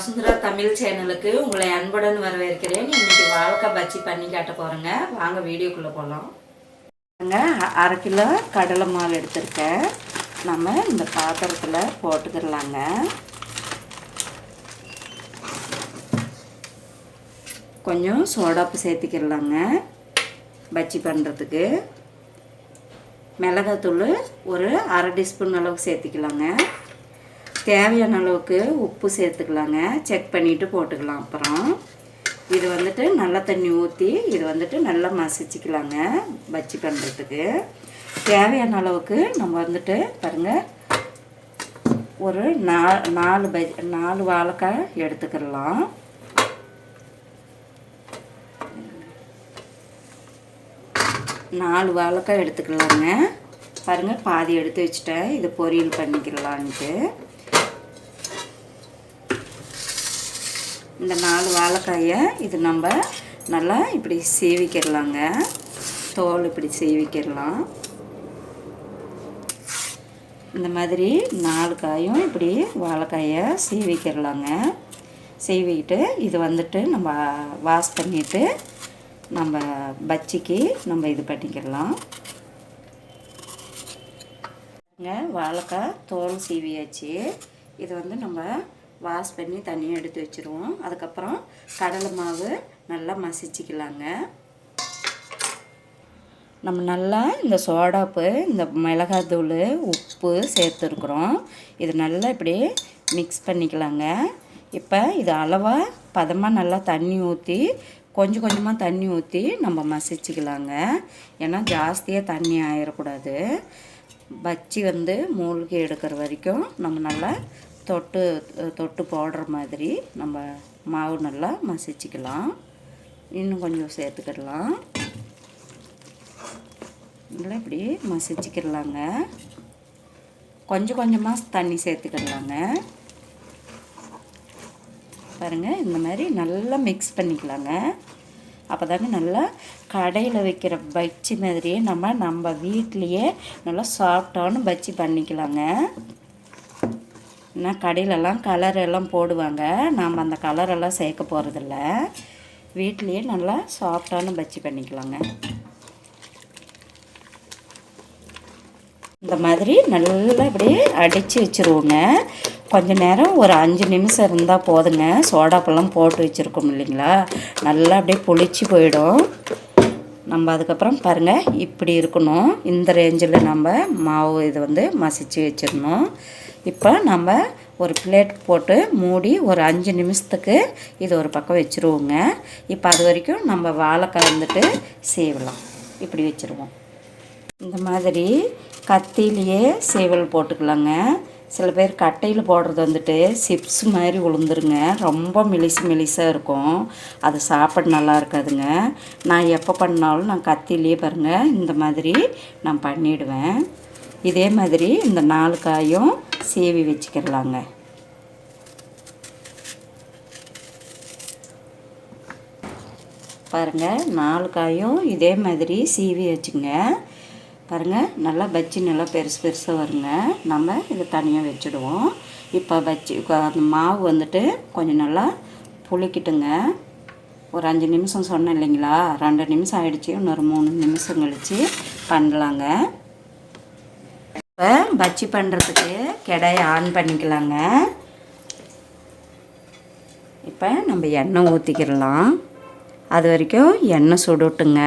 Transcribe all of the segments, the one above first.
வசுந்தரா தமிழ் சேனலுக்கு உங்களை அன்புடன் வரவேற்கிறேன். இன்னைக்கு வாழைக்காய் பஜ்ஜி பண்ணி காட்ட போகிறேங்க. வாங்க வீடியோக்குள்ளே போகலாம். அரை கிலோ கடலை மாவு எடுத்திருக்கேன். நம்ம இந்த பாத்திரத்தில் போட்டுக்கிடலாங்க. கொஞ்சம் சோடாப்பு சேர்த்துக்கிடலாங்க பஜ்ஜி பண்ணுறதுக்கு. மிளகாத்தூள் ஒரு அரை டீஸ்பூன் அளவுக்கு சேர்த்துக்கலாங்க. தேவையான அளவுக்கு உப்பு சேர்த்துக்கலாங்க. செக் பண்ணிவிட்டு போட்டுக்கலாம். அப்புறம் இது வந்துட்டு நல்லா தண்ணி ஊற்றி இது நல்லா மசிச்சிக்கலாங்க பஜ்ஜி பண்ணுறதுக்கு. தேவையான அளவுக்கு நம்ம வந்துட்டு பாருங்கள் ஒரு நாலு வாழைக்காய் எடுத்துக்கிடலாம். நாலு வாழைக்காய் எடுத்துக்கலாங்க. பாருங்கள் பாதி எடுத்து வச்சுட்டேன். இது பொரியல் பண்ணிக்கலான்ட்டு இந்த 4 வாழைக்காயை இது நம்ம நல்லா இப்படி சீவிக்கிடலாங்க. தோல் இப்படி சீவிக்கிடலாம். இந்த மாதிரி 4 காயும் இப்படி வாழைக்காயை சீவிக்கிடலாங்க. சீவிக்கிட்டு இது வந்துட்டு நம்ம வாஷ் பண்ணிவிட்டு நம்ம பஜ்ஜிக்கு நம்ம இது பண்ணிக்கிடலாம். வாழைக்காய் தோல் சீவியாச்சு. இது நம்ம வாஷ் பண்ணி தனியாக எடுத்து வச்சுருவோம். அதுக்கப்புறம் கடலை மாவு நல்லா மசிச்சிக்கலாங்க. நம்ம நல்லா இந்த சோடாப்பு இந்த மிளகாத்தூள் உப்பு சேர்த்துருக்குறோம். இது நல்லா இப்படி மிக்ஸ் பண்ணிக்கலாங்க. இப்போ இது அளவாக பதமாக நல்லா தண்ணி ஊற்றி கொஞ்சம் கொஞ்சமாக தண்ணி ஊற்றி நம்ம மசிச்சிக்கலாங்க. ஏன்னா ஜாஸ்தியாக தண்ணி ஆயிடக்கூடாது. பஜ்ஜி மூழ்கி எடுக்கிற வரைக்கும் நம்ம நல்லா தொட்டு போடுற மாதிரி நம்ம மாவு நல்லா மசிச்சிக்கலாம். இன்னும் கொஞ்சம் சேர்த்துக்கிடலாம். நல்லா இப்படி மசிச்சிக்கிடலாங்க. கொஞ்சம் கொஞ்சமாக தண்ணி சேர்த்துக்கிடலாங்க. பாருங்கள் இந்த மாதிரி நல்லா மிக்ஸ் பண்ணிக்கலாங்க. அப்போ தாங்க நல்லா கடையில் வைக்கிற பஜ்ஜி மாதிரியே நம்ம வீட்லேயே நல்லா சாஃப்டான பஜ்ஜி பண்ணிக்கலாங்க. ஏன்னா கடையிலலாம் கலரெல்லாம் போடுவாங்க. நாம் அந்த கலரெல்லாம் சேர்க்க போகிறதில்ல. வீட்லேயே நல்லா சாஃப்டான பஜ்ஜி பண்ணிக்கலாங்க. இந்த மாதிரி நல்லா இப்படி அடித்து வச்சுருவோங்க. கொஞ்சம் நேரம் ஒரு 5 நிமிஷம் இருந்தால் போதுங்க. சோடாப்பெல்லாம் போட்டு வச்சுருக்கோம் இல்லைங்களா, நல்லா அப்படியே புளிச்சு போயிடும். நம்ம அதுக்கப்புறம் பாருங்கள் இப்படி இருக்கணும். இந்த ரேஞ்சில் நம்ம மாவு இது மசிச்சு வச்சிடணும். இப்போ நம்ம ஒரு பிளேட் போட்டு மூடி ஒரு 5 நிமிஷத்துக்கு இது ஒரு பக்கம் வச்சுருவோங்க. இப்போ அது வரைக்கும் நம்ம வாழைக்காய் சீவலாம். இப்படி வச்சுருவோம். இந்த மாதிரி கத்திலேயே சேவல் போட்டுக்கலாங்க. சில பேர் கட்டையில் போடுறது சிப்ஸ் மாதிரி உளுந்துருங்க. ரொம்ப மெலிசாக இருக்கும். அது சாப்பிட நல்லா இருக்காதுங்க. நான் எப்போ பண்ணாலும் நான் கத்திலேயே பாருங்கள் இந்த மாதிரி நான் பண்ணிவிடுவேன். இதே மாதிரி இந்த 4 காயும் சீவி வச்சுக்கிடலாங்க. பாருங்கள் 4 காயும் இதே மாதிரி சீவி வச்சுங்க. பாருங்கள் நல்லா பஜ்ஜி நல்லா பெருசாக வருங்க. நம்ம இதை தனியாக வச்சுடுவோம். இப்போ பஜ்ஜி அந்த மாவு கொஞ்சம் நல்லா புளிக்கிட்டுங்க. ஒரு 5 நிமிஷம் சொன்னேன் இல்லைங்களா, 2 நிமிஷம் ஆகிடுச்சி. இன்னொரு 3 நிமிஷம் கழித்து பண்ணலாங்க. இப்போ பஜ்ஜி பண்ணுறதுக்கு கடாயை ஆன் பண்ணிக்கலாங்க. இப்போ நம்ம எண்ணெய் ஊற்றிக்கிடலாம். அது வரைக்கும் எண்ணெய் சுடட்டுங்க.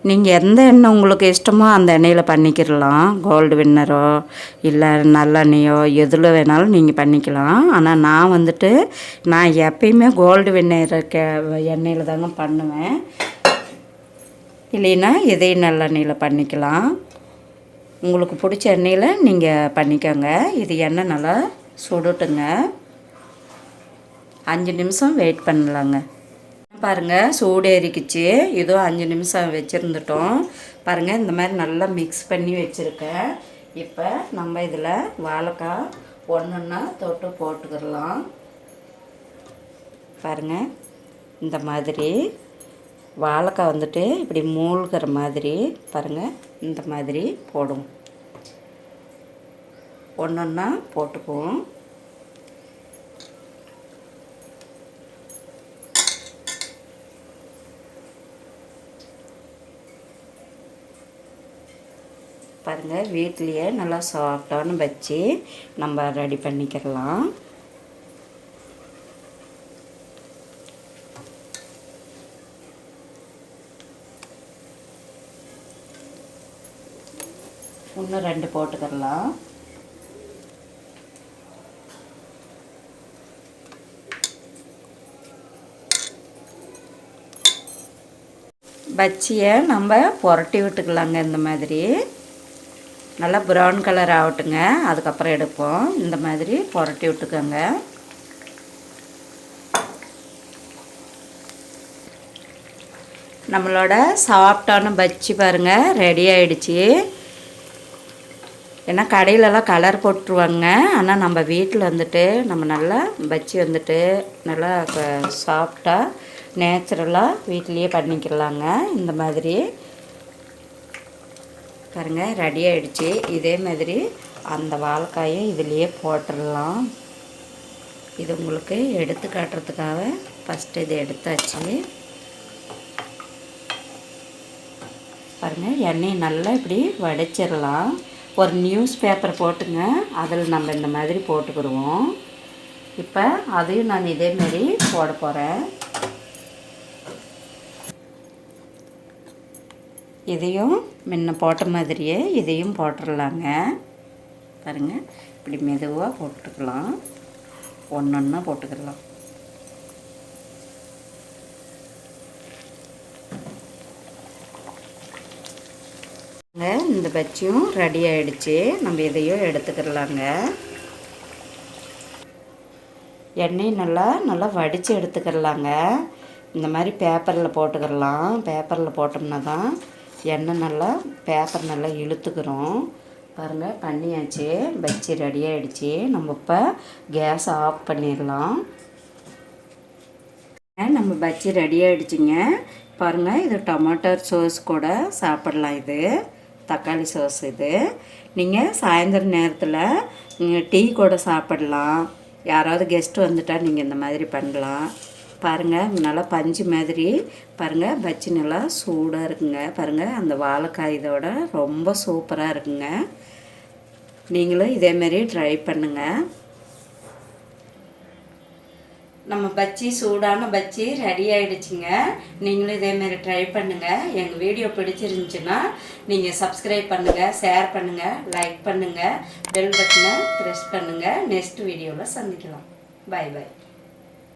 நீங்கள் எந்த எண்ணெய் உங்களுக்கு இஷ்டமோ அந்த எண்ணெயில் பண்ணிக்கிடலாம். கோல்டு வின்னரோ இல்லை நல்லெண்ணெயோ எதில் வேணாலும் நீங்கள் பண்ணிக்கலாம். ஆனால் நான் எப்பயுமே கோல்டு வின்னர் எண்ணெயில் தாங்க பண்ணுவேன். இல்லைன்னா எதையும் நல்லெண்ணெயில் பண்ணிக்கலாம். உங்களுக்கு பிடிச்ச எண்ணெயில் நீங்கள் பண்ணிக்கோங்க. இது எண்ணெய் நல்லா சுடட்டுங்க. 5 நிமிஷம் வெயிட் பண்ணலாங்க. பாருங்கள் சூடு ஏறிக்குச்சு. ஏதோ 5 நிமிஷம் வச்சுருந்துட்டோம். பாருங்கள் இந்த மாதிரி நல்லா மிக்ஸ் பண்ணி வச்சுருக்கேன். இப்போ நம்ம இதில் வாழைக்காய் ஒன்றுன்னா தொட்டு போட்டுக்கிடலாம். பாருங்கள் இந்த மாதிரி வாழைக்காய் இப்படி மூழ்கிற மாதிரி பாருங்கள் இந்த மாதிரி போடும். ஒன்றொன்னா போட்டுக்குவோம். பாருங்கள், வீட்லேயே நல்லா சாஃப்டான பஜ்ஜி நம்ம ரெடி பண்ணிக்கிறலாம். இன்னும் 2 போட்டுக்கிறலாம். பஜ்ஜியை நம்ம புரட்டி விட்டுக்கலாங்க. இந்த மாதிரி நல்லா ப்ரௌன் கலர் ஆகட்டுங்க, அதுக்கப்புறம் எடுப்போம். இந்த மாதிரி புரட்டி விட்டுக்கோங்க. நம்மளோட சாஃப்டான பஜ்ஜி பாருங்கள் ரெடி ஆகிடுச்சி. ஏன்னா கடையிலலாம் கலர் போட்டுருவாங்க, ஆனால் நம்ம வீட்டில் வந்துட்டு நம்ம நல்லா பஜ்ஜி வந்துட்டு நல்லா சாஃப்டாக நேச்சுரலாக வீட்லேயே பண்ணிக்கலாங்க. இந்த மாதிரி பாருங்கள் ரெடி ஆகிடுச்சி. இதே மாதிரி அந்த வாழைக்காயை இதுலேயே போட்டுடலாம். இது உங்களுக்கு எடுத்து காட்டுறதுக்காக ஃபஸ்ட்டு இது எடுத்தாச்சு. பாருங்கள், எண்ணெய் நல்லா இப்படி வடிச்சிடலாம். ஒரு நியூஸ் பேப்பர் போட்டுங்க, அதில் நம்ம இந்த மாதிரி போட்டுக்கிடுவோம். இப்போ அதையும் நான் இதேமாரி போட போகிறேன். இதையும் முன்ன போட்ட மாதிரியே இதையும் போட்டுடலாங்க. பாருங்கள், இப்படி மெதுவாக போட்டுக்கலாம். ஒன்றா போட்டுக்கலாம். இந்த பஜ்ஜியும் ரெடி ஆகிடுச்சு. நம்ம இதையும் எடுத்துக்கிடலாங்க. எண்ணெய் நல்லா வடித்து எடுத்துக்கிடலாங்க. இந்த மாதிரி பேப்பரில் போட்டுக்கிடலாம். பேப்பரில் போட்டோம்னா தான் எண்ணெய் நல்லா பேப்பர் நல்லா இழுத்துக்கிறோம். பாருங்கள், பண்ணியாச்சு. பஜ்ஜி ரெடி ஆகிடுச்சு. நம்ம இப்போ கேஸ் ஆஃப் பண்ணிடலாம். நம்ம பஜ்ஜி ரெடி ஆகிடுச்சிங்க. பாருங்கள், இது டொமேட்டோ சாஸ் கூட சாப்பிடலாம். இது தக்காளி சாஸ். இது நீங்கள் சாயந்தரம் நேரத்தில் டீ கூட சாப்பிடலாம். யாராவது கெஸ்ட்டு வந்துட்டால் நீங்கள் இந்த மாதிரி பண்ணலாம். பாருங்கள், நல்லா பஞ்சு மாதிரி பாருங்கள் பஜ்ஜி நல்லா சூடாக இருக்குங்க. பாருங்கள், அந்த வாழைக்காய் இதோட ரொம்ப சூப்பராக இருக்குங்க. நீங்களும் இதேமாரி ட்ரை பண்ணுங்கள். நம்ம பஜ்ஜி சூடான பஜ்ஜி ரெடி ஆகிடுச்சிங்க. நீங்களும் இதேமாரி ட்ரை பண்ணுங்கள். எங்கள் வீடியோ பிடிச்சிருந்துச்சுன்னா நீங்கள் சப்ஸ்கிரைப் பண்ணுங்கள், ஷேர் பண்ணுங்கள், லைக் பண்ணுங்கள், பெல் பட்டனை ப்ரெஸ் பண்ணுங்கள். நெக்ஸ்ட் வீடியோவில் சந்திக்கலாம். Bye by.